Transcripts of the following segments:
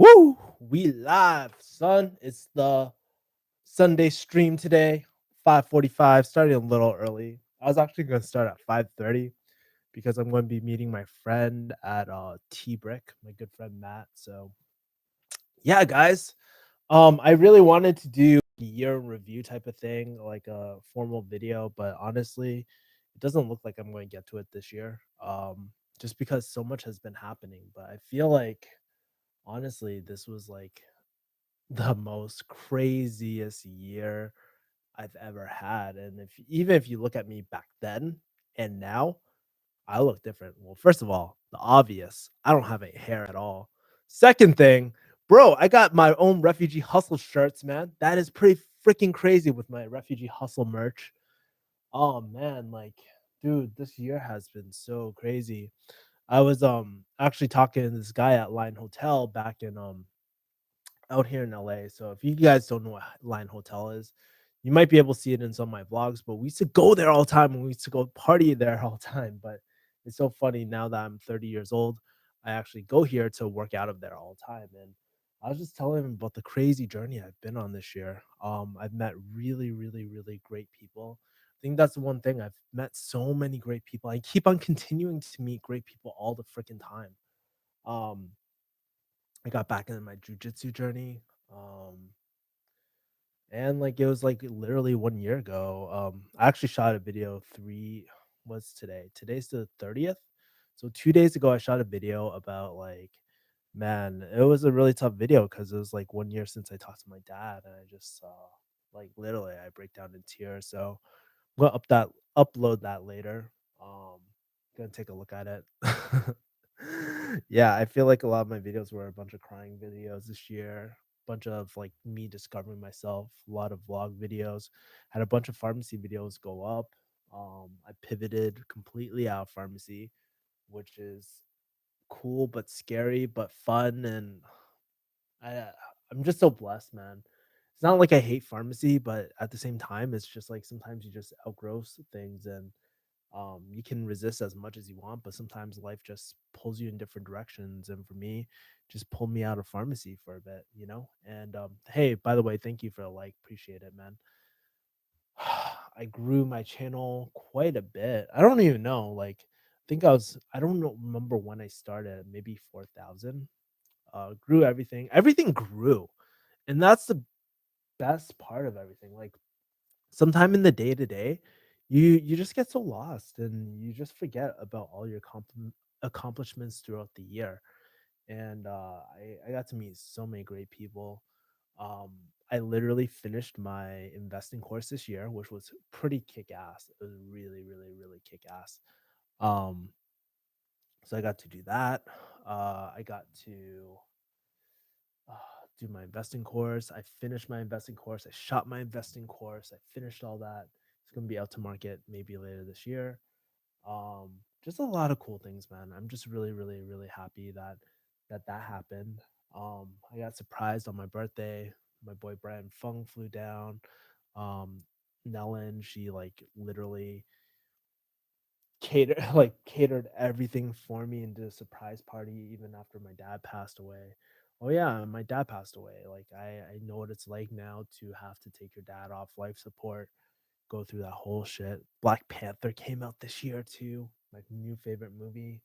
Woo! We live, son. It's the Sunday stream today, 5:45, starting a little early. I was actually gonna start at 5:30 because I'm gonna be meeting my friend at T-Brick, my good friend Matt. So yeah, guys. I really wanted to do a year in review type of thing, like a formal video, but honestly, it doesn't look like I'm going to get to it this year. Just because so much has been happening. But I feel like honestly, this was like the most craziest year I've ever had, and if you look at me back then and now, I look different. Well, first of all, the obvious, I don't have any hair at all. Second thing, bro, I got my own Refugee Hustle shirts, man. That is pretty freaking crazy with my Refugee Hustle merch. Oh man, like, dude, this year has been so crazy. I was actually talking to this guy at Line Hotel back in out here in LA. So if you guys don't know what Line Hotel is, you might be able to see it in some of my vlogs. But we used to go there all the time, and we used to go party there all the time. But it's so funny now that I'm 30 years old, I actually go here to work out of there all the time. And I was just telling him about the crazy journey I've been on this year. I've met really, really, really great people. I think that's the one thing. I've met so many great people. I keep on continuing to meet great people all the freaking time. Um, I got back into my jujitsu journey. And, like, it was, like, literally 1 year ago. I actually shot a video 3 what's today? Today's the 30th? So 2 days ago, I shot a video about, like man, it was a really tough video because it was, like, 1 year since I talked to my dad, and I just saw like, literally, I break down in tears, so I'm gonna upload that later. Gonna take a look at it. Yeah, I feel like a lot of my videos were a bunch of crying videos this year, bunch of like me discovering myself, a lot of vlog videos, had a bunch of pharmacy videos go up. I pivoted completely out of pharmacy, which is cool but scary but fun, and I I'm just so blessed, man. It's not like I hate pharmacy, but at the same time, it's just like sometimes you just outgrow things, and you can resist as much as you want, but sometimes life just pulls you in different directions. And for me, just pulled me out of pharmacy for a bit, you know. And hey, by the way, thank you for the like, appreciate it, man. I grew my channel quite a bit. I don't even know, like, I don't know, remember when I started, maybe 4,000. Grew everything. Everything grew, and that's the best part of everything. Like sometime in the day to day, you just get so lost and you just forget about all your accomplishments throughout the year. And I got to meet so many great people. Um, I literally finished my investing course this year, which was pretty kick ass. It was really, really, really kick ass. Um, so I got to do that. I got to uh, do my investing course. I finished my investing course. I shot my investing course. I finished all that. It's gonna be out to market maybe later this year. Just a lot of cool things, man. I'm just really, really, really happy that happened. I got surprised on my birthday. My boy Brian Fung flew down. Um, Nellen, she like literally catered everything for me and did a surprise party even after my dad passed away. Oh yeah, my dad passed away. Like I know what it's like now to have to take your dad off life support, go through that whole shit. Black Panther came out this year too, my new favorite movie.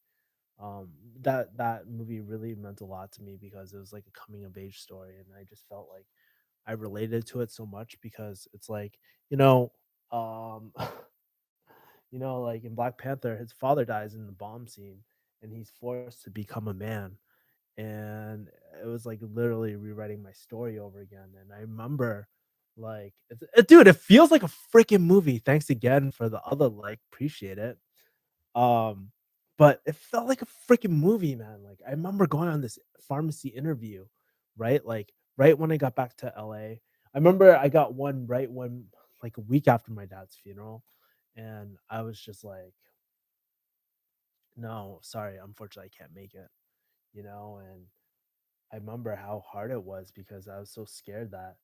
That movie really meant a lot to me because it was like a coming of age story, and I just felt like I related to it so much because it's like, you know, um like in Black Panther, his father dies in the bomb scene and he's forced to become a man. And it was like literally rewriting my story over again. And I remember like dude, it feels like a freaking movie. Thanks again for the other like, appreciate it. Um, but it felt like a freaking movie, man. Like I remember going on this pharmacy interview, right? Like right when I got back to LA. I remember I got one right when like a week after my dad's funeral. And I was just like, no, sorry, unfortunately I can't make it, and I remember how hard it was because I was so scared that,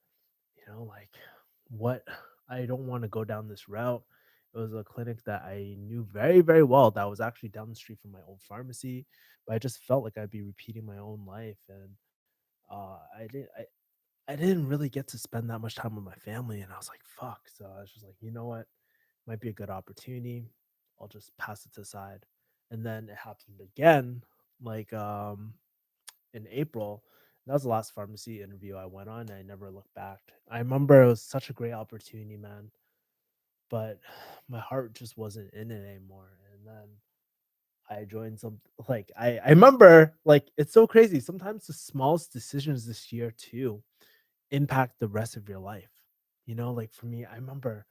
like what I don't want to go down this route. It was a clinic that I knew very, very well that was actually down the street from my old pharmacy, but I just felt like I'd be repeating my own life. And I didn't really get to spend that much time with my family, and I was like, "Fuck." So I was just like, "You know what? Might be a good opportunity. I'll just pass it to the side." And then it happened again, like in April. That was the last pharmacy interview I went on. And I never looked back. I remember it was such a great opportunity, man, but my heart just wasn't in it anymore. And then I joined some like I remember like it's so crazy. Sometimes the smallest decisions this year too impact the rest of your life. You know, like for me, I remember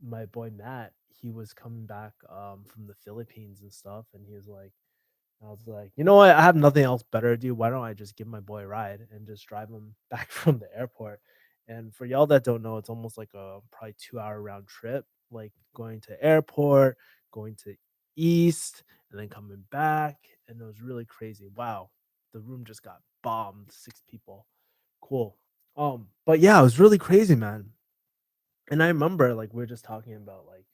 my boy Matt, he was coming back from the Philippines and stuff, and he was like, I was like, you know what? I have nothing else better to do. Why don't I just give my boy a ride and just drive him back from the airport? And for y'all that don't know, it's almost like a probably 2 hour round trip, like going to airport, going to East, and then coming back. And it was really crazy. Wow. The room just got bombed, 6 people. Cool. But yeah, it was really crazy, man. And I remember like we are just talking about like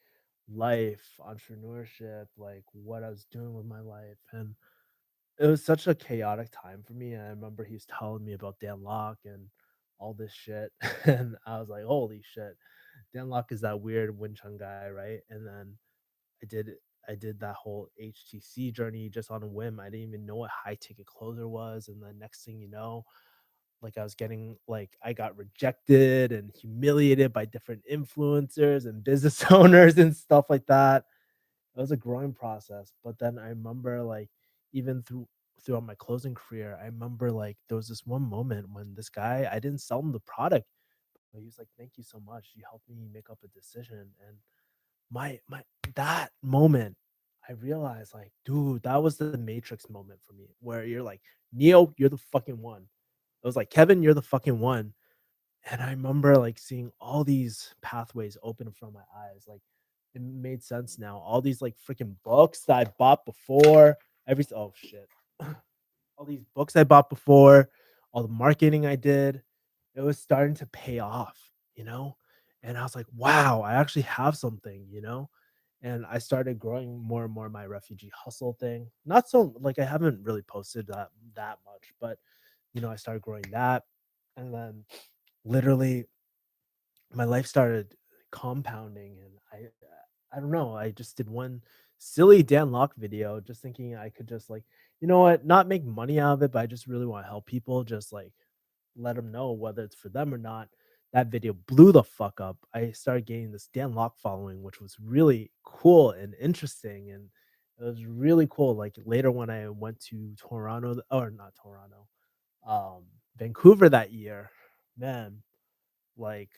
life, entrepreneurship, like what I was doing with my life. And it was such a chaotic time for me. And I remember he was telling me about Dan Locke and all this shit. And I was like, holy shit. Dan Locke is that weird Wing Chun guy, right? And then I did I did that whole HTC journey just on a whim. I didn't even know what high ticket closer was. And then next thing you know, like I was getting like I got rejected and humiliated by different influencers and business owners and stuff like that. It was a growing process, but then I remember like even throughout my closing career, I remember like there was this one moment when this guy, I didn't sell him the product, but he was like, "Thank you so much. You helped me make up a decision." And my that moment, I realized like, dude, that was the Matrix moment for me, where you're like, Neo, you're the fucking one. It was like, Kevin, you're the fucking one. And I remember like seeing all these pathways open in front of my eyes. Like it made sense now. All these like freaking books that I bought before, oh shit. All these books I bought before, all the marketing I did, it was starting to pay off, you know? And I was like, wow, I actually have something, you know? And I started growing more and more my refugee hustle thing. Not so like I haven't really posted that much, but I started growing that. And then literally my life started compounding and I don't know, I just did one silly Dan Locke video just thinking I could just like, you know what, not make money out of it, but I just really want to help people, just like let them know whether it's for them or not. That video blew the fuck up. I started getting this Dan Locke following, which was really cool and interesting. And it was really cool. Like later when I went to Toronto, or not Toronto, um, Vancouver that year, man, like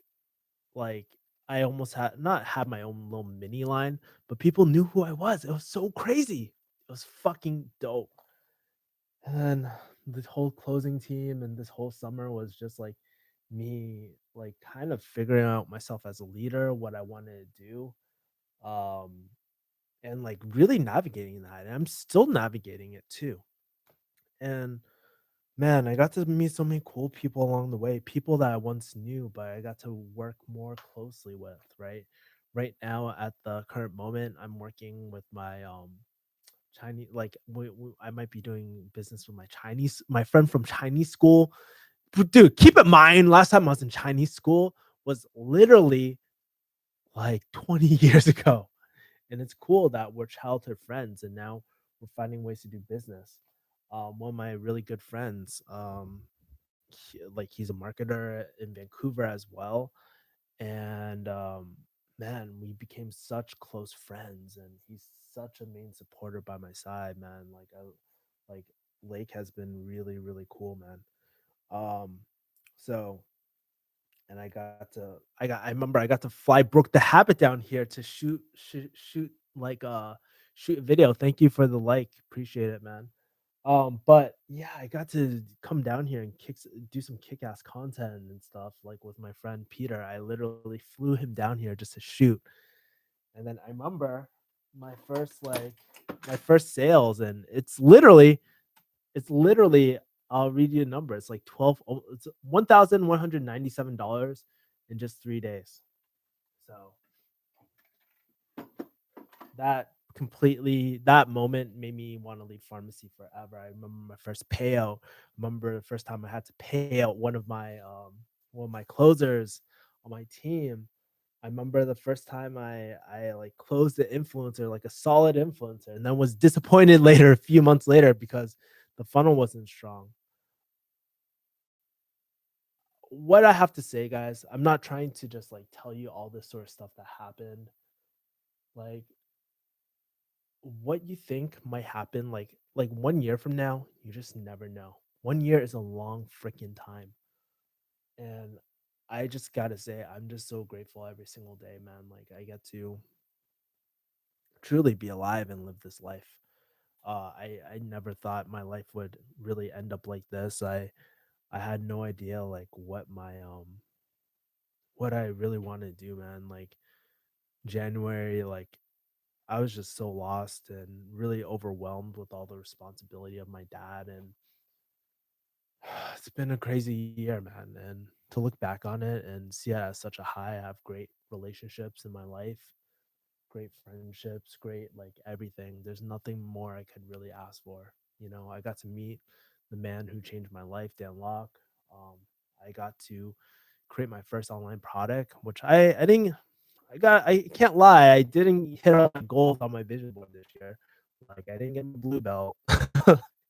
like, I almost had not had my own little mini line, but people knew who I was. It was so crazy. It was fucking dope. And then the whole closing team and this whole summer was just like me, like kind of figuring out myself as a leader, what I wanted to do, um, and like really navigating that. And I'm still navigating it too. And man, I got to meet so many cool people along the way, people that I once knew, but I got to work more closely with, right? Right now, at the current moment, I'm working with my Chinese, like I might be doing business with my friend from Chinese school. Dude, keep in mind, last time I was in Chinese school was literally like 20 years ago. And it's cool that we're childhood friends and now we're finding ways to do business. One of my really good friends, like he's a marketer in Vancouver as well. And man, we became such close friends and he's such a main supporter by my side, man. Like Lake has been really, really cool, man. Um so and I remember I got to fly Brooke the Habit down here to shoot a video. Thank you for the like. Appreciate it, man. But yeah, I got to come down here and do some kick-ass content and stuff, like with my friend Peter. I literally flew him down here just to shoot. And then I remember my first like my first sales, and it's literally I'll read you a number. It's like it's $1,197 in just 3 days. So that completely that moment made me wanna leave pharmacy forever. I remember my first payout, remember the first time I had to pay out one of my closers on my team. I remember the first time like, closed the influencer, like a solid influencer, and then was disappointed later, a few months later, because the funnel wasn't strong. What I have to say, guys, I'm not trying to just, like, tell you all this sort of stuff that happened. Like, what you think might happen, like, 1 year from now, you just never know. 1 year is a long freaking time, and I just gotta say, I'm just so grateful every single day, man. Like, I get to truly be alive and live this life. I never thought my life would really end up like this. I had no idea, like, what I really wanted to do, man. Like, January, like, I was just so lost and really overwhelmed with all the responsibility of my dad, and it's been a crazy year, man. And to look back on it and see it as such a high, I have great relationships in my life, great friendships, great like everything. There's nothing more I could really ask for. You know, I got to meet the man who changed my life, Dan Locke. Um, I got to create my first online product, which I didn't I can't lie, I didn't hit all my goals on my vision board this year. Like, I didn't get the blue belt,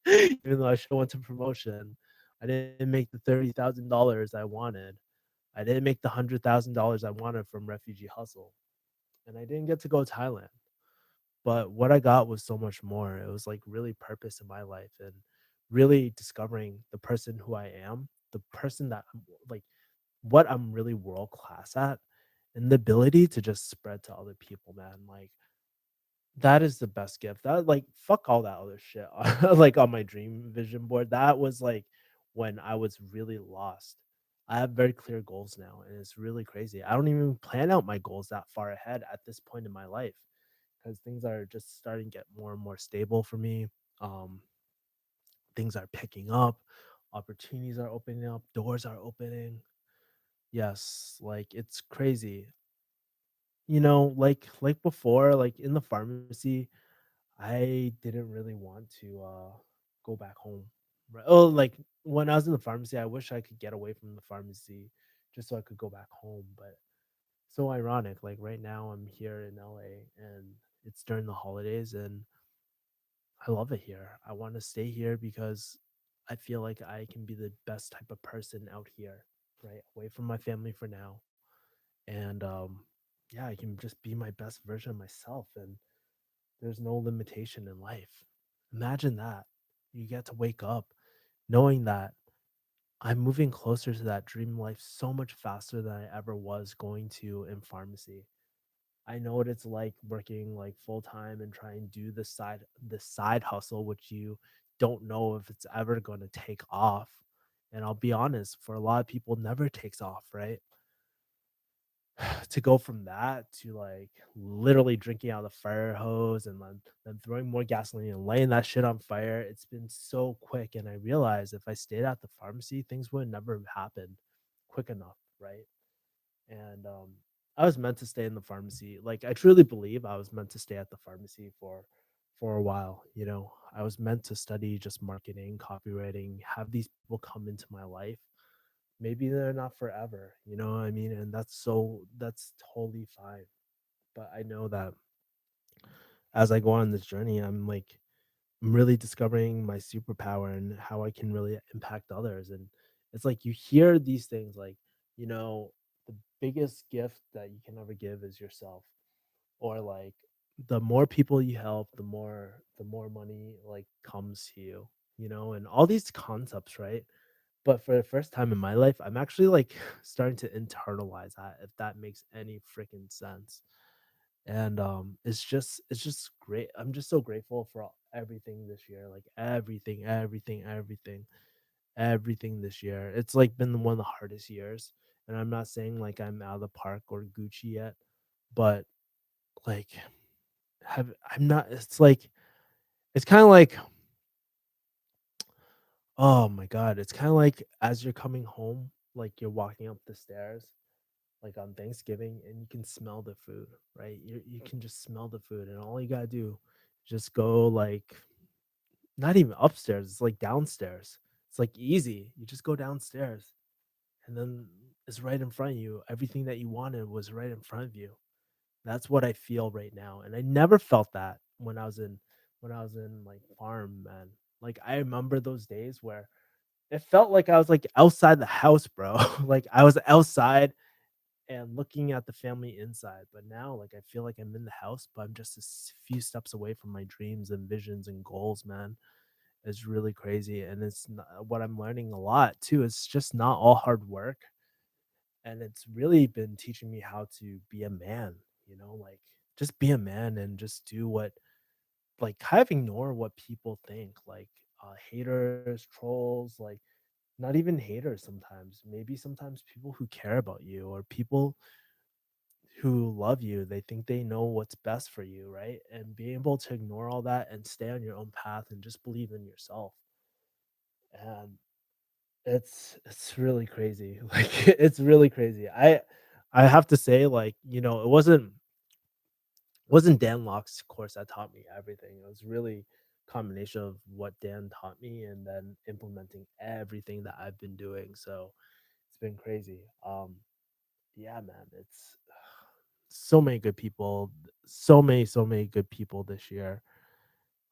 even though I should have went to promotion. I didn't make the $30,000 I wanted. I didn't make the $100,000 I wanted from Refugee Hustle, and I didn't get to go to Thailand. But what I got was so much more. It was, like, really purpose in my life and really discovering the person who I am, the person that I'm like, what I'm really world class at, and the ability to just spread to other people, man. Like, that is the best gift. That like fuck all that other shit like on my dream vision board. That was like when I was really lost. I have very clear goals now, and it's really crazy. I don't even plan out my goals that far ahead at this point in my life because things are just starting to get more and more stable for me. Um, Things are picking up, opportunities are opening up, doors are opening. Yes, like it's crazy. You know, like before, like in the pharmacy, I didn't really want to go back home. Right. Oh, like when I was in the pharmacy, I wish I could get away from the pharmacy just so I could go back home. But so ironic. Like right now I'm here in LA and it's during the holidays and I love it here. I want to stay here because I feel like I can be the best type of person out here, right? Away from my family for now. And yeah, I can just be my best version of myself and there's no limitation in life. Imagine that. You get to wake up knowing that I'm moving closer to that dream life so much faster than I ever was going to in pharmacy. I know what it's like working like full time and trying to do the side hustle, which you don't know if it's ever going to take off. And I'll be honest, for a lot of people, never takes off, right? To go from that to like literally drinking out of the fire hose and then throwing more gasoline and laying that shit on fire, it's been so quick. And I realized if I stayed at the pharmacy, things would never have happened quick enough, right? And I was meant to stay in the pharmacy. Like I truly believe I was meant to stay at the pharmacy for a while. You know, I was meant to study just marketing, copywriting, have these people come into my life. Maybe they're not forever, you know what I mean? And that's totally fine. But I know that as I go on this journey, I'm really discovering my superpower and how I can really impact others. And it's like you hear these things like, you know, the biggest gift that you can ever give is yourself. Or like the more people you help, the more money like comes to you, you know, and all these concepts, right? But for the first time in my life, I'm actually like starting to internalize that, if that makes any freaking sense. And it's just great. I'm just so grateful for everything this year, like everything this year. It's like been one of the hardest years, and I'm not saying like I'm out of the park or Gucci yet, but like have I'm not. It's like it's kind of like oh my god, it's kind of like as you're coming home, like you're walking up the stairs like on Thanksgiving, and you can smell the food, right? You can just smell the food, and all you gotta do is just go like not even upstairs, it's like downstairs. It's like easy. You just go downstairs and then it's right in front of you. Everything that you wanted was right in front of you. That's what I feel right now. And I never felt that when I was in like farm, man. Like I remember those days where it felt like I was like outside the house, bro. Like I was outside and looking at the family inside. But now, like I feel like I'm in the house, but I'm just few steps away from my dreams and visions and goals, man. It's really crazy, and it's not, what I'm learning a lot too. It's just not all hard work, and it's really been teaching me how to be a man. Like just be a man and just do what, like, kind of ignore what people think, like haters, trolls, like not even haters sometimes. Maybe sometimes people who care about you or people who love you, they think they know what's best for you, right? And being able to ignore all that and stay on your own path and just believe in yourself. And it's really crazy. Like it's really crazy. I have to say, like, it wasn't Dan Locke's course that taught me everything. It was really combination of what Dan taught me and then implementing everything that I've been doing. So it's been crazy. Yeah, man, it's so many good people, so many good people this year.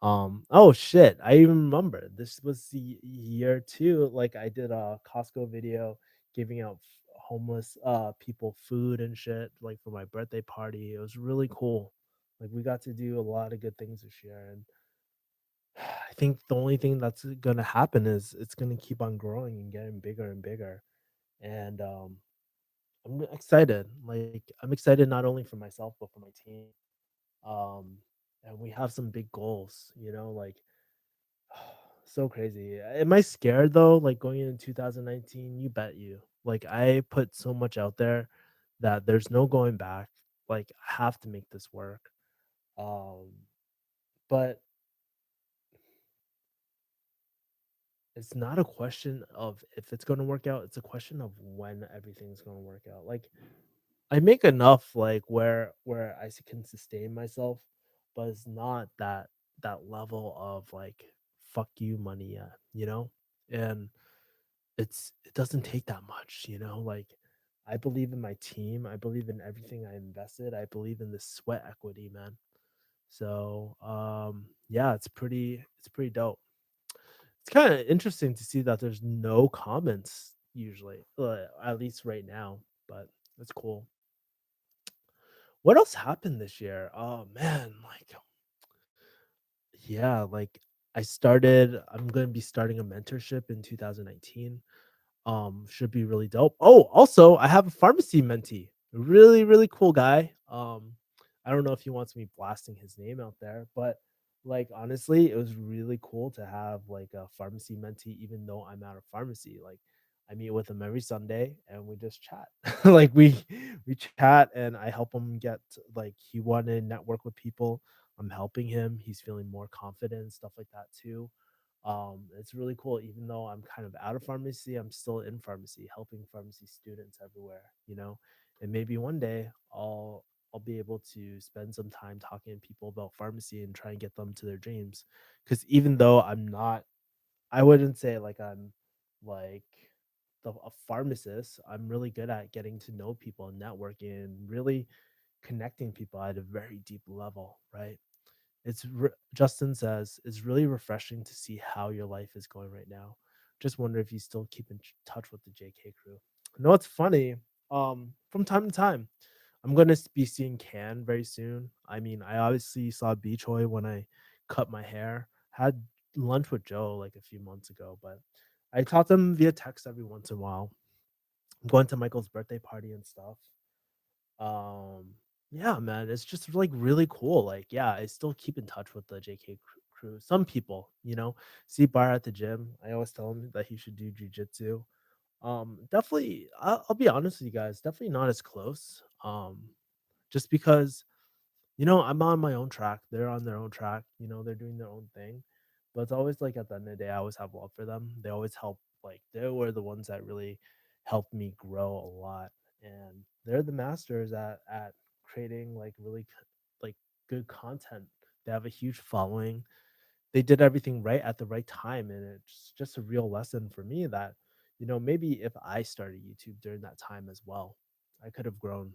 Oh shit, I even remember this was the year too. Like I did a Costco video giving out homeless people food and shit, like for my birthday party. It was really cool. Like we got to do a lot of good things this year, and I think the only thing that's gonna happen is it's gonna keep on growing and getting bigger and bigger. And I'm excited. Like I'm excited not only for myself but for my team. Um, and we have some big goals. Like so crazy. Am I scared though? Like going into 2019, you bet you. Like I put so much out there that there's no going back. Like I have to make this work. Um, but it's not a question of if it's going to work out. It's a question of when everything's going to work out. Like I make enough like where can sustain myself, but it's not that level of like fuck you money yet. And it doesn't take that much. Like I believe in my team, I believe in everything I invested, I believe in the sweat equity, man. So yeah, it's pretty dope. It's kind of interesting to see that there's no comments usually, at least right now, but it's cool. What else happened this year? Oh man, like yeah, like I'm gonna be starting a mentorship in 2019. Should be really dope. Oh, also, I have a pharmacy mentee. Really, really cool guy. I don't know if he wants me blasting his name out there, but like honestly, it was really cool to have like a pharmacy mentee, even though I'm out of pharmacy. Like I meet with him every Sunday and we just chat. Like we chat and I help him get like he wanted to network with people. I'm helping him. He's feeling more confident and stuff like that too. It's really cool. Even though I'm kind of out of pharmacy, I'm still in pharmacy, helping pharmacy students everywhere. And maybe one day I'll be able to spend some time talking to people about pharmacy and try and get them to their dreams. Because even though I wouldn't say like I'm like a pharmacist. I'm really good at getting to know people and networking and really connecting people at a very deep level, right? Justin says it's really refreshing to see how your life is going right now. Just wonder if you still keep in touch with the JK crew. No, it's funny. From time to time, I'm gonna be seeing Can very soon. I mean, I obviously saw Beachoy when I cut my hair. Had lunch with Joe like a few months ago, but I talk to him via text every once in a while. I'm going to Michael's birthday party and stuff. Um, yeah, man, it's just like really cool. Like, yeah, I still keep in touch with the JK crew. Some people, see Bar at the gym. I always tell him that he should do jujitsu. Definitely, I'll be honest with you guys, definitely not as close. Just because I'm on my own track. They're on their own track. They're doing their own thing. But it's always like at the end of the day, I always have love for them. They always help. Like they were the ones that really helped me grow a lot. and they're the masters at creating like like good content. They have a huge following. They did everything right at the right time, and it's just a real lesson for me that maybe if I started YouTube during that time as well, I could have grown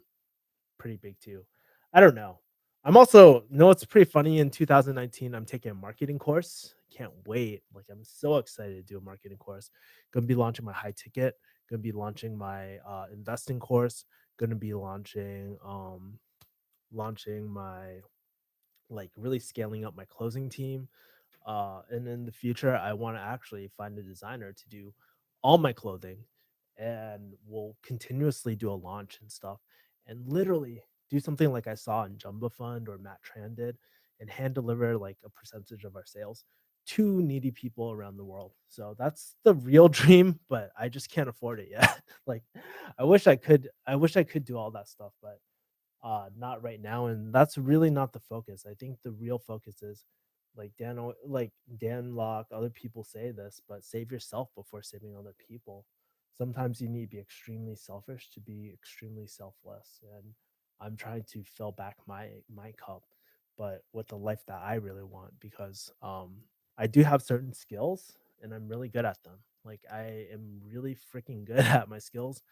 pretty big too. I don't know. I'm also no, it's pretty funny. In 2019, I'm taking a marketing course. Can't wait. Like I'm so excited to do a marketing course. Gonna be launching my high ticket. Gonna be launching my investing course. Gonna be launching my like really scaling up my closing team. And in the future, I want to actually find a designer to do all my clothing, and we'll continuously do a launch and stuff, and literally do something like I saw in Jumbo Fund or Matt Tran did, and hand deliver like a percentage of our sales to needy people around the world. So that's the real dream, but I just can't afford it yet. Like I wish I could do all that stuff, but not right now, and that's really not the focus. I think the real focus is like Dan Locke, other people say this, but save yourself before saving other people. Sometimes you need to be extremely selfish to be extremely selfless, and I'm trying to fill back my cup, but with the life that I really want, because I do have certain skills and I'm really good at them. Like I am really freaking good at my skills,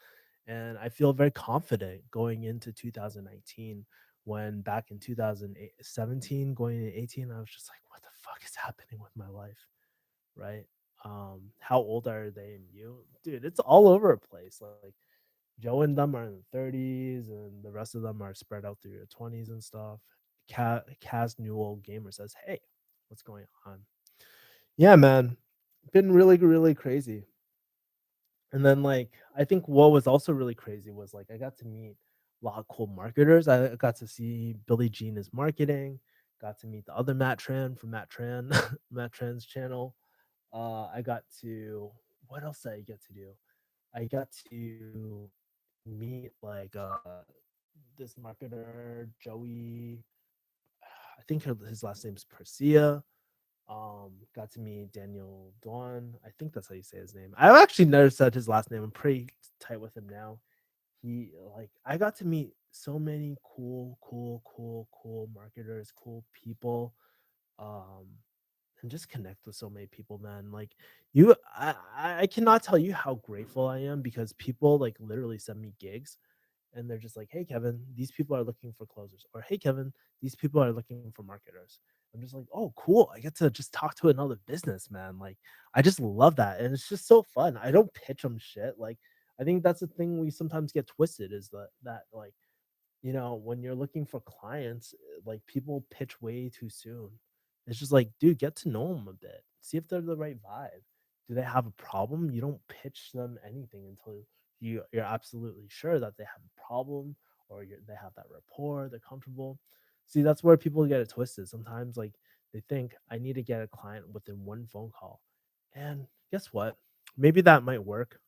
and I feel very confident going into 2019, when back in 2017 going into 18, I was just like, what the fuck is happening with my life? Right? How old are they and you? Dude, it's all over the place. Like Joe and them are in the 30s, and the rest of them are spread out through your 20s and stuff. Kaz Newell Gamer says, hey, what's going on? Yeah, man. Been really, really crazy. And then, like, I think what was also really crazy was, like, I got to meet a lot of cool marketers. I got to see Billie Jean is marketing, got to meet the other Matt Tran from Matt Tran Matt Tran's channel. I got to what else did I get to do? I got to meet, like, this marketer, Joey, I think his last name's Persia. Got to meet Daniel Dawn. I think that's how you say his name. I've actually never said his last name. I'm pretty tight with him now. I got to meet so many cool marketers, cool people, um, and just connect with so many people, man. Like I cannot tell you how grateful I am, because people like literally send me gigs, and they're just like, "Hey, Kevin, these people are looking for closers," or "Hey, Kevin, these people are looking for marketers." I'm just like, "Oh, cool! I get to just talk to another business, man." Like, I just love that, and it's just so fun. I don't pitch them shit. Like, I think that's the thing we sometimes get twisted, is that like when you're looking for clients, like people pitch way too soon. It's just like, dude, get to know them a bit. See if they're the right vibe. Do they have a problem? You don't pitch them anything until you're absolutely sure that they have a problem, or they have that rapport, they're comfortable. See, that's where people get it twisted. Sometimes, like, they think I need to get a client within one phone call. And guess what? Maybe that might work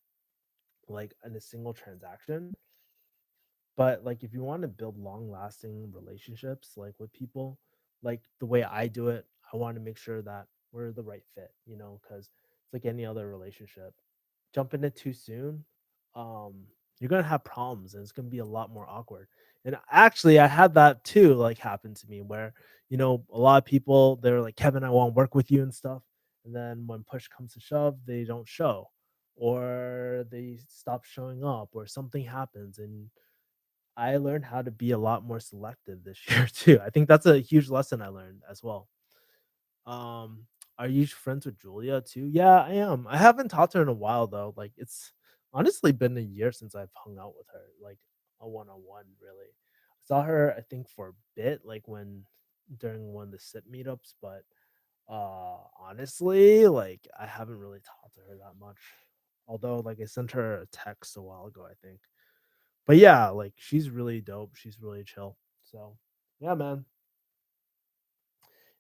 like in a single transaction, but, like, if you wanna build long-lasting relationships, like, with people, like, the way I do it, I wanna make sure that we're the right fit, because it's like any other relationship. Jump in it too soon, you're gonna have problems, and it's gonna be a lot more awkward. And actually, I had that too, like, happen to me where, a lot of people, they're like, "Kevin, I wanna work with you," and stuff, and then when push comes to shove, they don't show, or they stop showing up, or something happens, and I learned how to be a lot more selective this year too. I think that's a huge lesson I learned as well. Um, are you friends with Julia too? Yeah, I am. I haven't talked to her in a while though. Like it's honestly been a year since I've hung out with her, like a one-on-one really. I saw her I think for a bit, like when during one of the sit meetups, but honestly, like I haven't really talked to her that much. Although like I sent her a text a while ago, I think. But yeah, like she's really dope. She's really chill. So yeah, man.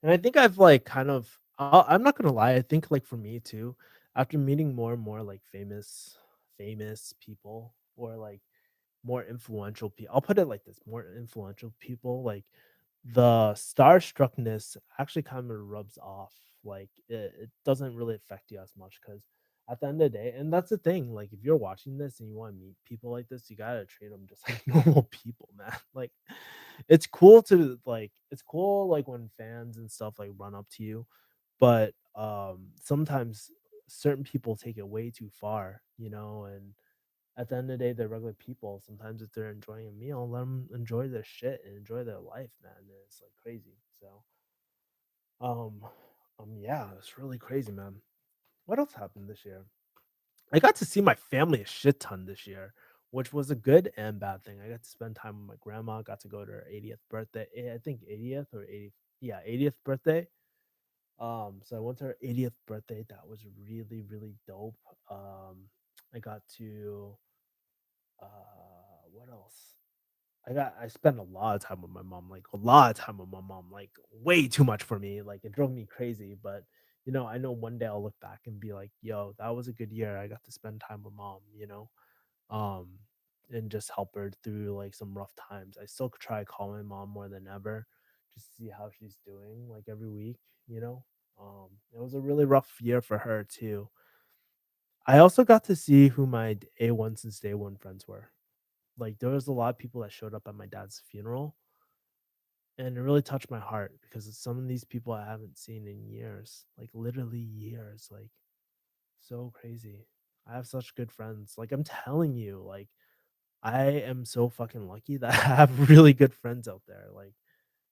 And I think I've like kind of I'm not gonna lie, I think like for me too, after meeting more and more like famous people, or like more influential people. I'll put it like this, more influential people, like the starstruckness actually kind of rubs off. Like it doesn't really affect you as much, because at the end of the day, and that's the thing, like, if you're watching this and you wanna meet people like this, you gotta treat them just like normal people, man. Like, it's cool, like, when fans and stuff, like, run up to you, but, sometimes certain people take it way too far, and at the end of the day, they're regular people. Sometimes if they're enjoying a meal, let them enjoy their shit and enjoy their life, man, and it's, like, crazy, so, um yeah, it's really crazy, man. What else happened this year? I got to see my family a shit ton this year, which was a good and bad thing. I got to spend time with my grandma, got to go to her 80th birthday. I think 80th or 80th. Yeah, 80th birthday. So I went to her 80th birthday. That was really, really dope. I got to what else? I spent a lot of time with my mom, like a lot of time with my mom, like way too much for me. Like it drove me crazy. But I know one day I'll look back and be like, yo, that was a good year. I got to spend time with mom. Um, and just help her through like some rough times. I still try calling mom more than ever, just to see how she's doing, like every week, you know. It was a really rough year for her too. I also got to see who my A1 since day one friends were. Like there was a lot of people that showed up at my dad's funeral, and it really touched my heart because some of these people I haven't seen in years, like literally years, like so crazy. I have such good friends. Like I'm telling you, like I am so fucking lucky that I have really good friends out there. Like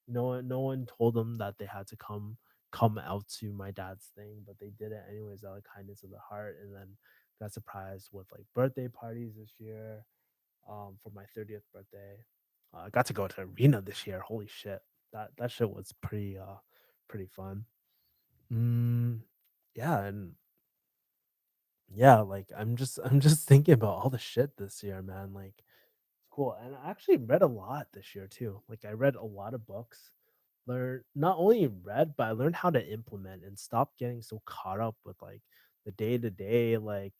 no one told them that they had to come out to my dad's thing, but they did it anyways out of kindness of the heart, and then got surprised with like birthday parties this year, for my 30th birthday. I got to go to arena this year. Holy shit. That shit was pretty fun. Mm, yeah, and yeah, like I'm just thinking about all the shit this year, man. Like cool. And I actually read a lot this year too. Like I read a lot of books. Learned not only read, but I learned how to implement and stop getting so caught up with like the day to day, like,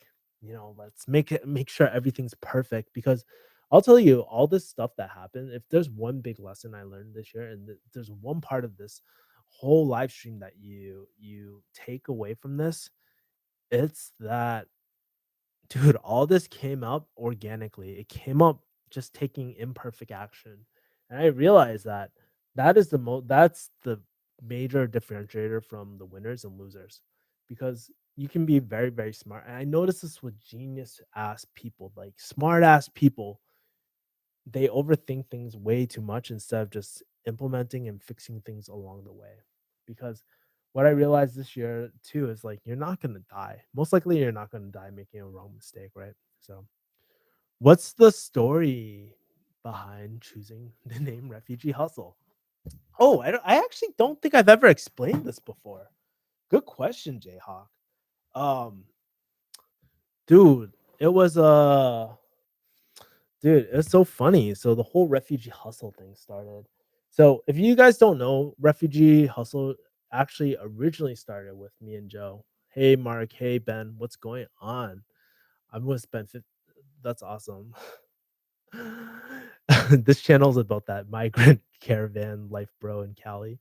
let's make sure everything's perfect because I'll tell you all this stuff that happened. If there's one big lesson I learned this year, and there's one part of this whole live stream that you take away from this, it's that dude, all this came up organically. It came up just taking imperfect action. And I realized that that's the major differentiator from the winners and losers. Because you can be very, very smart. And I noticed this with genius ass people, like smart ass people, they overthink things way too much instead of just implementing and fixing things along the way. Because what I realized this year too is like you're not gonna die. Most likely you're not gonna die making a wrong mistake, right? So what's the story behind choosing the name Refugee Hustle? Oh, I actually don't think I've ever explained this before. Good question, Jayhawk. Um, dude, it was Dude, it's so funny. So the whole refugee hustle thing started. So if you guys don't know, refugee hustle actually originally started with me and Joe. Hey Mark, hey Ben, what's going on? I'm with Ben. That's awesome. This channel is about that migrant caravan life, bro, in Cali.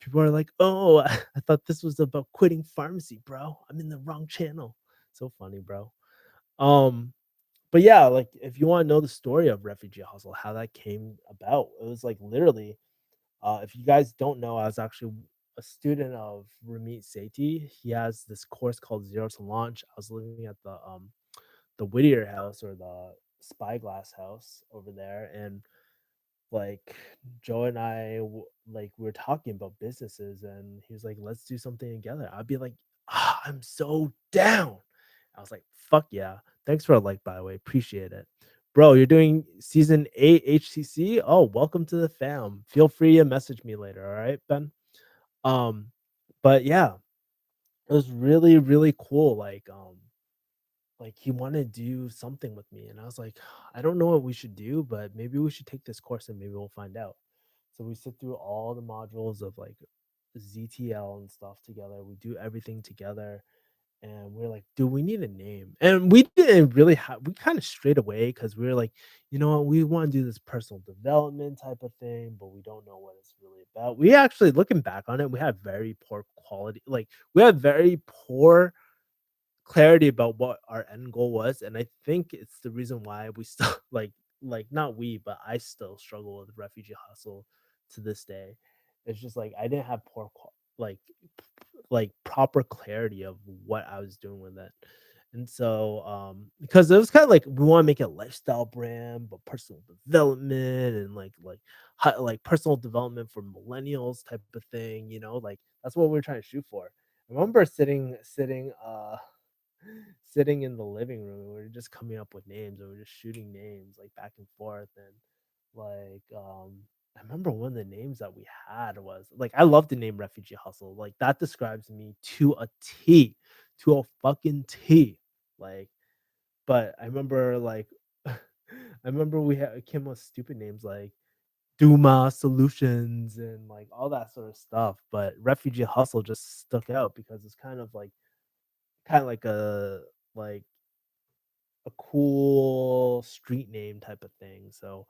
People are like, "Oh, I thought this was about quitting pharmacy, bro. I'm in the wrong channel." So funny, bro. Um, but yeah, like if you want to know the story of Refugee Hustle, how that came about, it was like literally, if you guys don't know, I was actually a student of Ramit Sethi. He has this course called Zero to Launch. I was living at the Whittier house or the Spyglass house over there, and like Joe and like we were talking about businesses, and he was like, "Let's do something together." I'd be like, I'm so down." I was like, "Fuck yeah!" Thanks for a like, by the way, appreciate it, bro. You're doing season 8 HCC. Oh, welcome to the fam. Feel free to message me later. All right, Ben. Um, but yeah, it was really really cool. Like he wanted to do something with me, and I was like, I don't know what we should do, but maybe we should take this course and maybe we'll find out. So we sit through all the modules of like ZTL and stuff together. We do everything together, and we're like, dude, we need a name. And we didn't really have, we kind of straight away because we were like, you know what, we want to do this personal development type of thing, but we don't know what it's really about. We actually, looking back on it, we had very poor quality, like, we had very poor clarity about what our end goal was, and I think it's the reason why we still not we, but I still struggle with Refugee Hustle to this day. It's just like I didn't have proper clarity of what I was doing with it. And so, because it was kind of like we want to make it a lifestyle brand, but personal development and like personal development for millennials type of thing, like that's what we're trying to shoot for. I remember sitting in the living room and we were just coming up with names and we are just shooting names like back and forth and like I remember one of the names that we had was like I love the name Refugee Hustle. Like that describes me to a T, to a fucking T. Like, but I remember like I remember we had came up with stupid names like Duma Solutions and like all that sort of stuff. But Refugee Hustle just stuck out because it's kind of like like a cool street name type of thing. So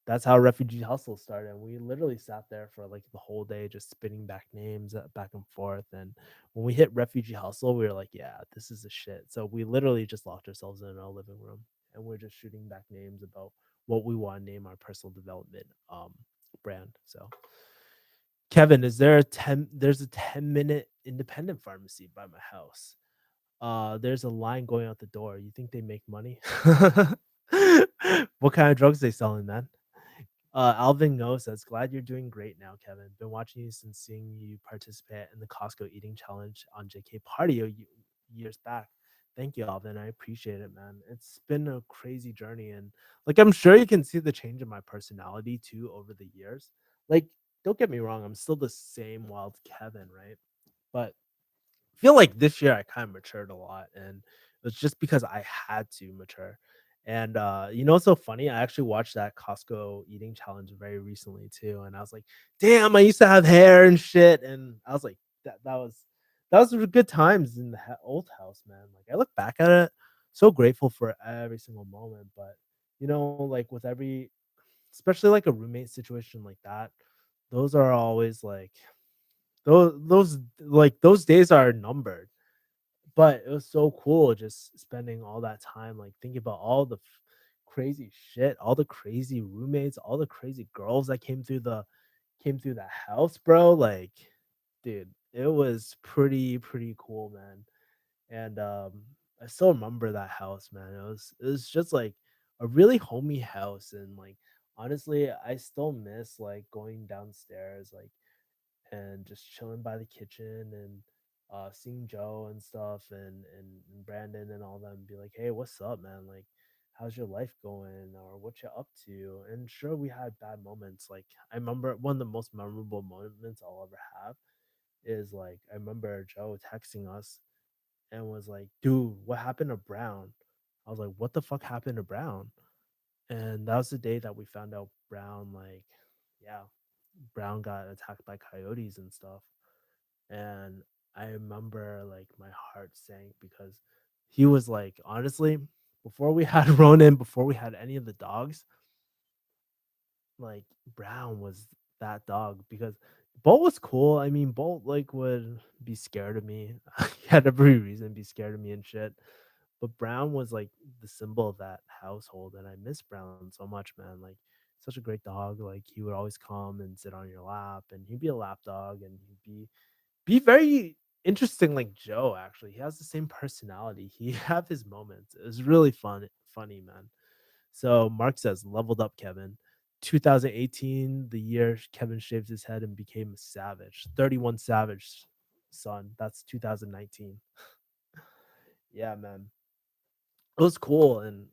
that's how Refugee Hustle started. And we literally sat there for like the whole day just spinning back names back and forth. And when we hit Refugee Hustle, we were like, yeah, this is the shit. So we literally just locked ourselves in our living room and we're just shooting back names about what we want to name our personal development brand. So Kevin, there's a 10-minute independent pharmacy by my house. There's a line going out the door. You think they make money? What kind of drugs they selling, man? Alvin Ngo says, "Glad you're doing great now, Kevin. Been watching you since seeing you participate in the Costco eating challenge on JK Party years back. Thank you, Alvin. I appreciate it, man. It's been a crazy journey, and like I'm sure you can see the change in my personality too over the years. Like, don't get me wrong, I'm still the same wild Kevin, right? But feel like this year I kind of matured a lot, and it's just because I had to mature. And what's so funny? I actually watched that Costco eating challenge very recently too, and I was like, "Damn, I used to have hair and shit." And I was like, "That was good times in the old house, man." Like I look back at it, so grateful for every single moment. But like with every, especially like a roommate situation like that, those are always like those days are numbered, but it was so cool just spending all that time, like, thinking about all the crazy shit, all the crazy roommates, all the crazy girls that came through the house, bro, like, dude, it was pretty cool, man, and, I still remember that house, man. It was just, like, a really homey house, and, like, honestly, I still miss, like, going downstairs, like, and just chilling by the kitchen and seeing Joe and stuff and Brandon and all them be like, "Hey, what's up, man? Like, how's your life going? Or what you up to?" And sure, we had bad moments. Like, I remember one of the most memorable moments I'll ever have is like I remember Joe texting us and was like, "Dude, what happened to Brown?" I was like, "What the fuck happened to Brown?" And that was the day that we found out Brown, like, yeah, Brown got attacked by coyotes and stuff. And I remember like my heart sank because he was like, honestly, before we had Ronan, before we had any of the dogs, like Brown was that dog because Bolt was cool. I mean, Bolt like would be scared of me. He had every reason to be scared of me and shit. But Brown was like the symbol of that household, and I miss Brown so much, man. Like such a great dog. Like he would always come and sit on your lap, and he'd be a lap dog, and he'd be very interesting like Joe, actually. He has the same personality. He have his moments. It was really funny, man. So Mark says, leveled up Kevin. 2018, the year Kevin shaved his head and became a savage. 31 Savage, son. That's 2019. Yeah, man. It was cool, and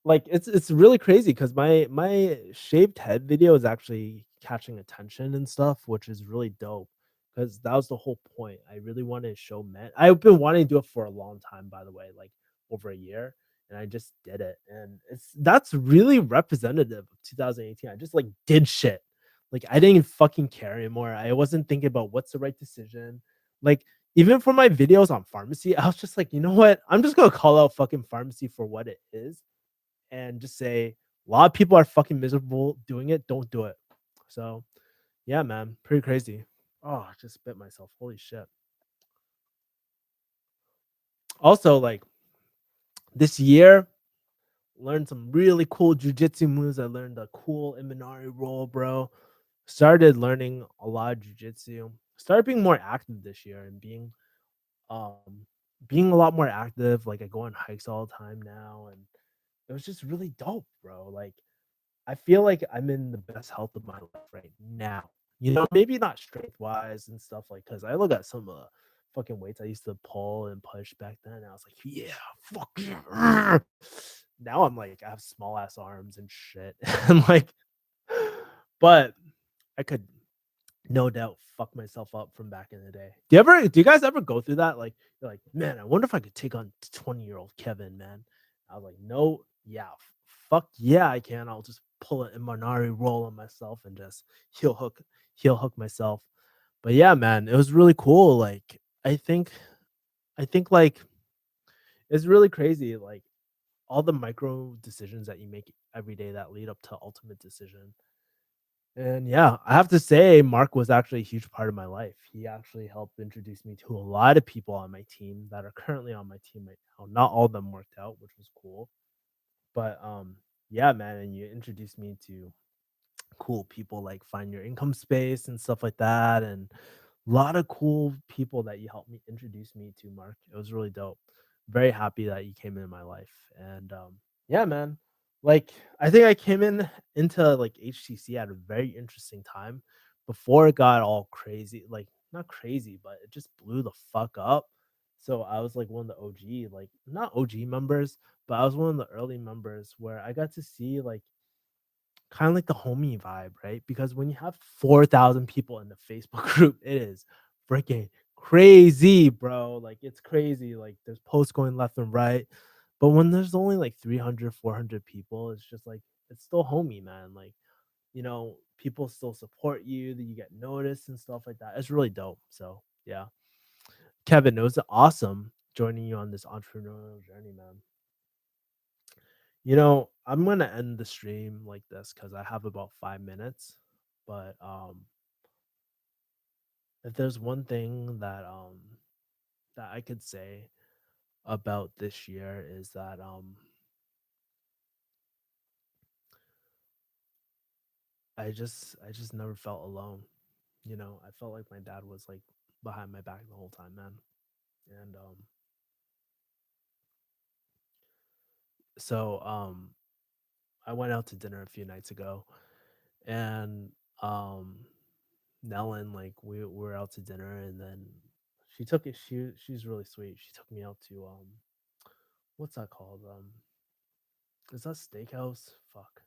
like it's really crazy because my shaved head video is actually catching attention and stuff, which is really dope. Because that was the whole point. I really wanted to show men. I've been wanting to do it for a long time, by the way, like over a year, and I just did it. And that's really representative of 2018. I just like did shit. Like I didn't even fucking care anymore. I wasn't thinking about what's the right decision. Like even for my videos on pharmacy, I was just like, you know what? I'm just gonna call out fucking pharmacy for what it is and just say a lot of people are fucking miserable doing it. Don't do it. So yeah, man, pretty crazy. Oh, I just bit myself. Holy shit. Also, like this year, learned some really cool jujitsu moves. I learned a cool Imanari roll, bro. Started learning a lot of jujitsu. Started being more active this year and um being a lot more active. Like I go on hikes all the time now, and it was just really dope, bro. Like I feel like I'm in the best health of my life right now. You know, maybe not strength wise and stuff like because I look at some fucking weights I used to pull and push back then. And I was like, yeah, fuck yeah. Now I'm like, I have small ass arms and shit. And like, but I could no doubt fuck myself up from back in the day. Do you guys ever go through that? Like, you're like, man, I wonder if I could take on 20-year-old Kevin, man. I was like, no, yeah, fuck yeah, I can. I'll just pull an Imanari roll on myself and just heel hook, heel hook myself. But yeah, man, it was really cool. Like, I think like it's really crazy. Like all the micro decisions that you make every day that lead up to ultimate decision. And yeah, I have to say Mark was actually a huge part of my life. He actually helped introduce me to a lot of people on my team that are currently on my team right now. Not all of them worked out, which was cool. But yeah, man, and you introduced me to cool people like Find Your Income Space and stuff like that, and a lot of cool people that you helped me introduce me to, Mark. It was really dope. Very happy that you came in my life. And yeah, man. Like I think I came into like HTC at a very interesting time before it got all crazy. Like not crazy, but it just blew the fuck up. So I was like one of the OG, like not OG members, but I was one of the early members where I got to see like kind of like the homie vibe, right? Because when you have 4,000 people in the Facebook group, it is freaking crazy, bro. Like it's crazy. Like there's posts going left and right. But when there's only like 300, 400 people, it's just like it's still homie, man. Like, people still support you, that you get noticed and stuff like that. It's really dope. So, yeah. Kevin, it was awesome joining you on this entrepreneurial journey, man. I'm gonna end the stream like this because I have about 5 minutes. But if there's one thing that I could say about this year is that I just never felt alone. I felt like my dad was like behind my back the whole time, man. And so I went out to dinner a few nights ago, and um Nellen, like we were out to dinner, and then she's really sweet. She took me out to what's that called? Is that steakhouse? Fuck.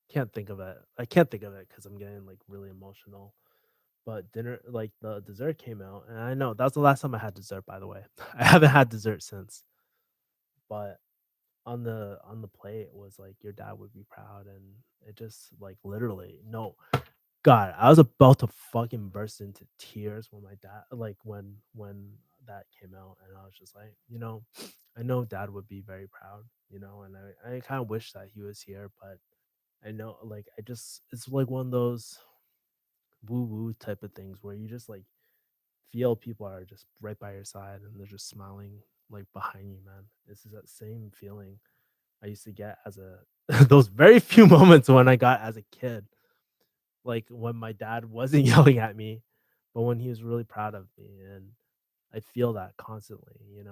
Can't think of it. I can't think of it because I'm getting like really emotional. But dinner, like the dessert came out, and I know that's the last time I had dessert, by the way. I haven't had dessert since. But on the plate was like your dad would be proud, and it just like literally no God, I was about to fucking burst into tears when my dad like when that came out, and I was just like, I know dad would be very proud, and I kind of wish that he was here, but I know like I just it's like one of those woo woo type of things where you just like feel people are just right by your side and they're just smiling like behind you, man. This is that same feeling I used to get as a those very few moments when I got as a kid, like when my dad wasn't yelling at me, but when he was really proud of me. And I feel that constantly, and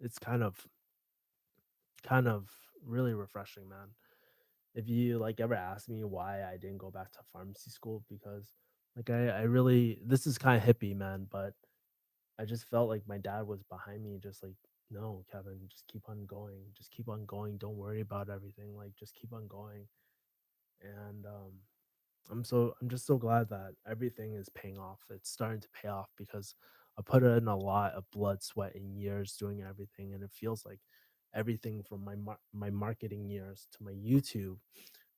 it's kind of really refreshing, man. If you like ever ask me why I didn't go back to pharmacy school, because like I really this is kind of hippie, man, but I just felt like my dad was behind me, just like, no, Kevin, just keep on going. Just keep on going. Don't worry about everything. Like just keep on going. And I'm just so glad that everything is paying off. It's starting to pay off because I put in a lot of blood, sweat, and years doing everything, and it feels like everything from my marketing years to my YouTube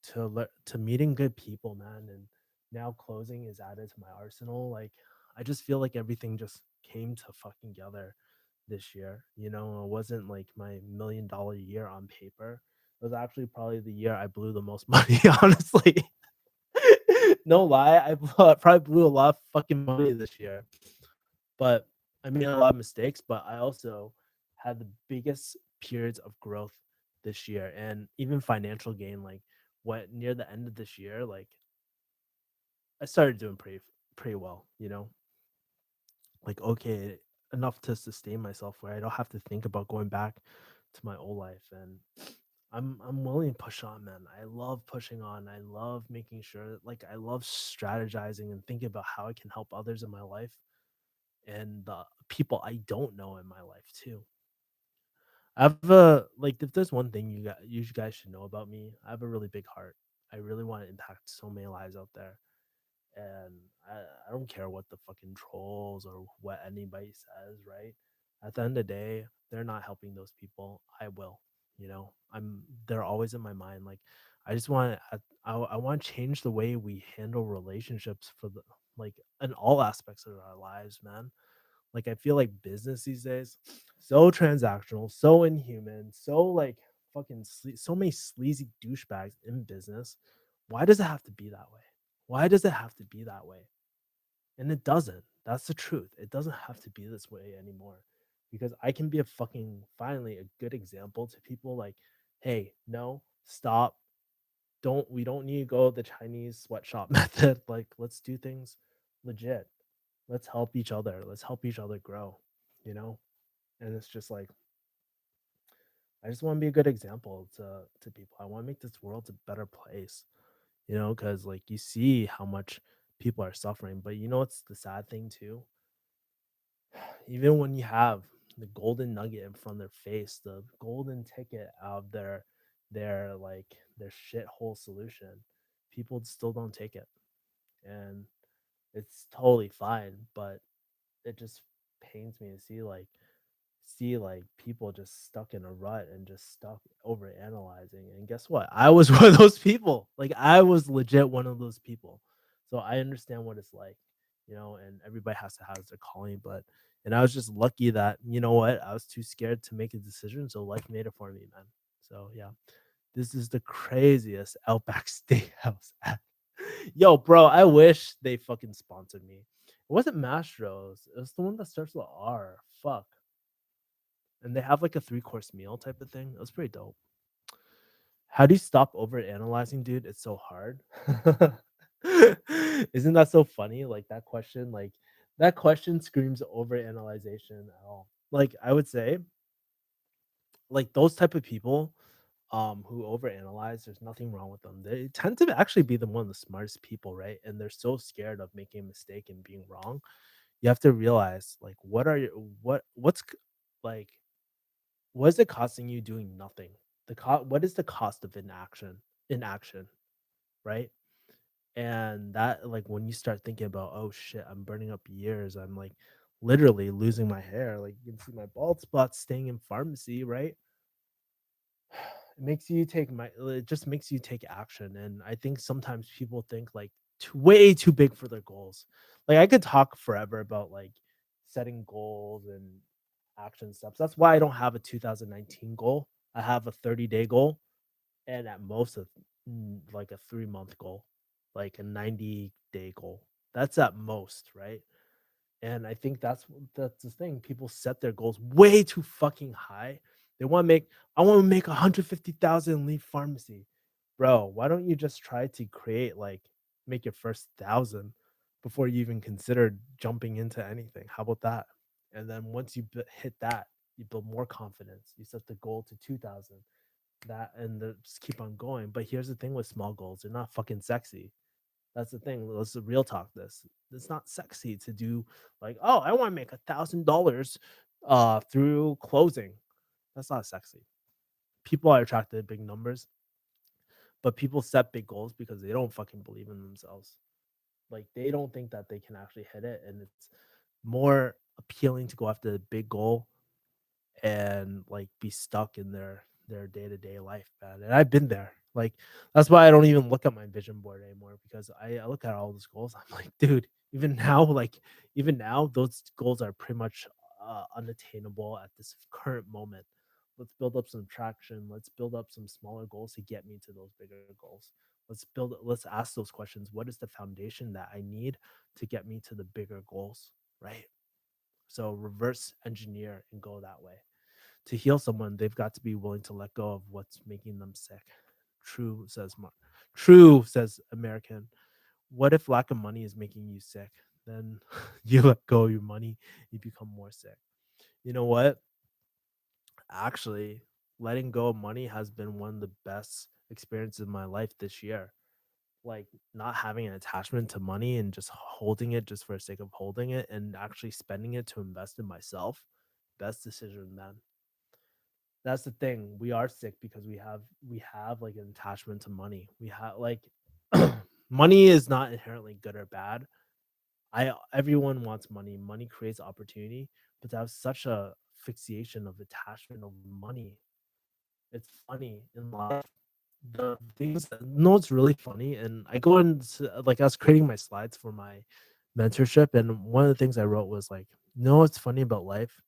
to meeting good people, man, and now closing is added to my arsenal. Like I just feel like everything just came to fucking together this year. It wasn't like my $1 million year on paper. It was actually probably the year I blew the most money, honestly. No lie, probably blew a lot of fucking money this year. But I made a lot of mistakes, but I also had the biggest periods of growth this year and even financial gain. Like what near the end of this year, like I started doing pretty well, you know, like okay, enough to sustain myself where I don't have to think about going back to my old life. And I'm willing to push on, man. I love pushing on. I love making sure that, like I love strategizing and thinking about how I can help others in my life and the people I don't know in my life too. I have a like if there's one thing you guys should know about me, I have a really big heart. I really want to impact so many lives out there. And I don't care what the fucking trolls or what anybody says, right? At the end of the day, they're not helping those people. I will, you know. They're always in my mind. Like I just want to I want to change the way we handle relationships for the like in all aspects of our lives, man. Like I feel like business these days so transactional, so inhuman, so like so many sleazy douchebags in business. Why does it have to be that way? Why does it have to be that way? And it doesn't. That's the truth. It doesn't have to be this way anymore. Because I can be a fucking finally a good example to people like, hey, no, stop. We don't need to go the Chinese sweatshop method. Like, let's do things legit. Let's help each other. Let's help each other grow, you know? And it's just like I just want to be a good example to people. I want to make this world a better place, you know, because like you see how much people are suffering. But you know what's the sad thing too? Even when you have the golden nugget in front of their face, the golden ticket of their shithole solution, people still don't take it. And it's totally fine, but it just pains me to see people just stuck in a rut and just stuck over analyzing. And guess what? I was one of those people. Like I was legit one of those people. So I understand what it's like, you know, and everybody has to have their calling, but and I was just lucky that, you know what, I was too scared to make a decision. So life made it for me, man. So yeah. This is the craziest Outback Steakhouse ad. Yo, bro, I wish they fucking sponsored me. It wasn't Mastro's. It was the one that starts with R. Fuck. And they have like a three-course meal type of thing. It was pretty dope. How do you stop over analyzing, dude? It's so hard. Isn't that so funny? Like that question screams over analyzation at all. Like I would say, like those type of people who overanalyze, there's nothing wrong with them. They tend to actually be the one of the smartest people, right? And they're so scared of making a mistake and being wrong. You have to realize like what are your what's like what is it costing you doing nothing? What is the cost of inaction, right? And that like when you start thinking about, oh shit, I'm burning up years, I'm like literally losing my hair. Like you can see my bald spots staying in pharmacy, right? It just makes you take action. And I think sometimes people think like way too big for their goals. Like I could talk forever about like setting goals and action steps. That's why I don't have a 2019 goal. I have a 30-day goal and at most like a 3-month goal, like a 90-day goal. That's at most, right? And I think that's the thing. People set their goals way too fucking high. They want to make I want to make 150,000 and leave pharmacy. Bro, why don't you just try to create like make your first 1,000 before you even consider jumping into anything? How about that? And then once you hit that, you build more confidence. You set the goal to 2,000. Just keep on going. But here's the thing with small goals, they're not fucking sexy. That's the thing. Let's real talk this. It's not sexy to do like, oh, I want to make $1,000 through closing. That's not sexy. People are attracted to big numbers, but people set big goals because they don't fucking believe in themselves. Like they don't think that they can actually hit it, and it's more appealing to go after the big goal and like be stuck in their day-to-day life, man. And I've been there. Like that's why I don't even look at my vision board anymore because I look at all those goals. I'm like, dude, even now, those goals are pretty much unattainable at this current moment. Let's build up some traction. Let's build up some smaller goals to get me to those bigger goals. Let's ask those questions. What is the foundation that I need to get me to the bigger goals? Right. So reverse engineer and go that way. To heal someone, they've got to be willing to let go of what's making them sick. True, says Mark. True, says American. What if lack of money is making you sick? Then you let go of your money, you become more sick. You know what? Actually, letting go of money has been one of the best experiences in my life this year. Like not having an attachment to money and just holding it just for the sake of holding it and actually spending it to invest in myself. Best decision, man. That's the thing. We are sick because we have like an attachment to money. We have like money is not inherently good or bad. I Everyone wants money. Money creates opportunity, but to have such a fixation of attachment of money, it's funny in life. The things that no, it's really funny. And I go into like I was creating my slides for my mentorship, and one of the things I wrote was like, what's funny about life?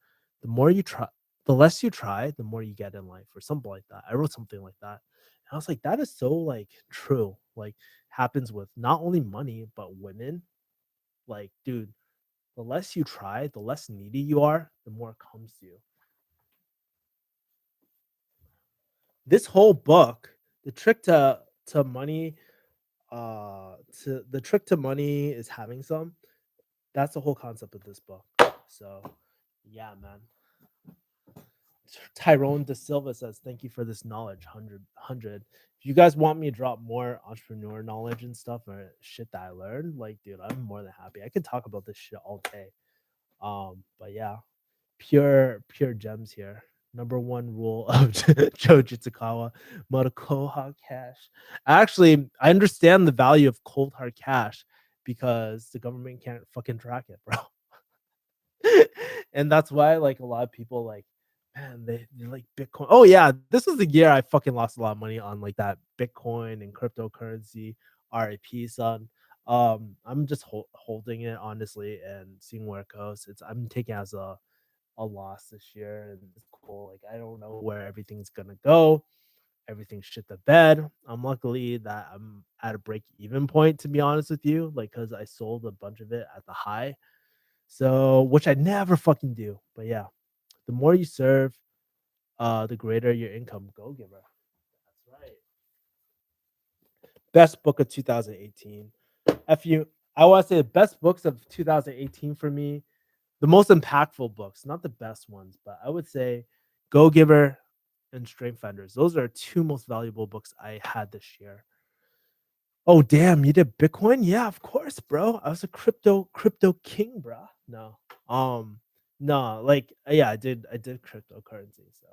The more you try, the less you try, the more you get in life, or something like that. I wrote something like that. And I was like, that is so like true. Like happens with not only money, but women. Like, dude, the less you try, the less needy you are, the more it comes to you. This whole book, the trick to money, to the trick to money is having some. That's the whole concept of this book. So, yeah, man. Tyrone De Silva says, "Thank you for this knowledge." 100. If you guys want me to drop more entrepreneur knowledge and stuff or shit that I learned, like, dude, I'm more than happy. I can talk about this shit all day. But yeah, pure gems here. Number one rule of Joe Jitsukawa, Cold cash. Actually, I understand the value of cold hard cash because the government can't fucking track it, bro. And that's why like a lot of people like, man, they like Bitcoin. Oh yeah, this was the year I fucking lost a lot of money on like that Bitcoin and cryptocurrency. RIP, son. I'm just holding it honestly and seeing where it goes. I'm taking it as a loss this year, and it's cool. Like I don't know where everything's gonna go. Everything's shit the bed. I'm luckily that I'm at a break even point, to be honest with you, like because I sold a bunch of it at the high. So, which I never fucking do. But yeah, the more you serve, the greater your income. Go giver. That's right. Best book of 2018. If you, I want to say the best books of 2018 for me, the most impactful books, not the best ones, but I would say Go Giver and Strength Finders. Those are two most valuable books I had this year. Oh damn, you did Bitcoin? Yeah, of course, bro. I was a crypto king, bro. No. Um no, like yeah, I did cryptocurrency. So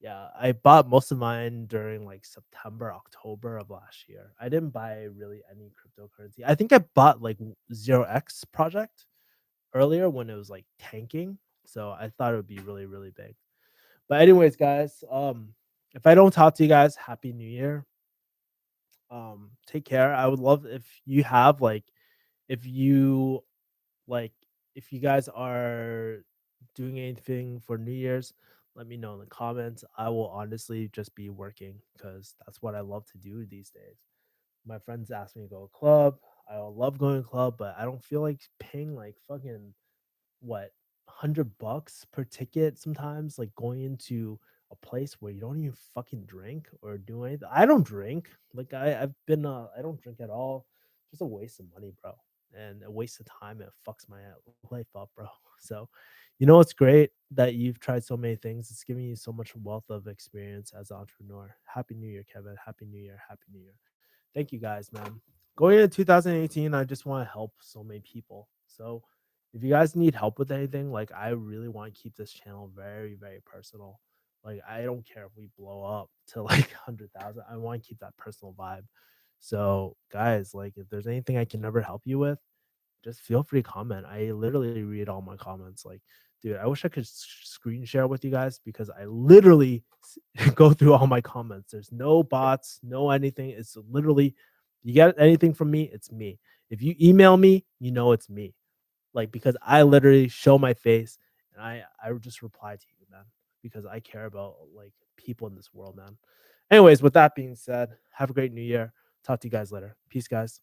yeah, I bought most of mine during like September, October of last year. I didn't buy really any cryptocurrency. I think I bought like Zero X project earlier when it was like tanking. So I thought it would be really, really big. But anyways, guys, if I don't talk to you guys, happy new year. Take care. I would love if you have like if you like if you guys are doing anything for New Year's, let me know in the comments. I will honestly just be working because that's what I love to do these days. My friends ask me to go to a club. I love going to a club, but I don't feel like paying like fucking what, $100 per ticket sometimes, like going into a place where you don't even fucking drink or do anything. I don't drink. Like I don't drink at all. Just a waste of money, bro. And a waste of time. It fucks my life up, bro. So, it's great that you've tried so many things. It's giving you so much wealth of experience as an entrepreneur. Happy New Year, Kevin. Happy New Year. Happy New Year. Thank you guys, man. Going into 2018, I just want to help so many people. So if you guys need help with anything, like I really want to keep this channel very, very personal. Like I don't care if we blow up to like 100,000. I want to keep that personal vibe. So guys, like if there's anything I can never help you with, just feel free to comment. I literally read all my comments. Like, dude, I wish I could screen share with you guys because I literally go through all my comments. There's no bots, no anything. It's literally, you get anything from me, it's me. If you email me, it's me. Like because I literally show my face and I would just reply to you, man, because I care about like people in this world, man. Anyways, with that being said, have a great new year. Talk to you guys later. Peace, guys.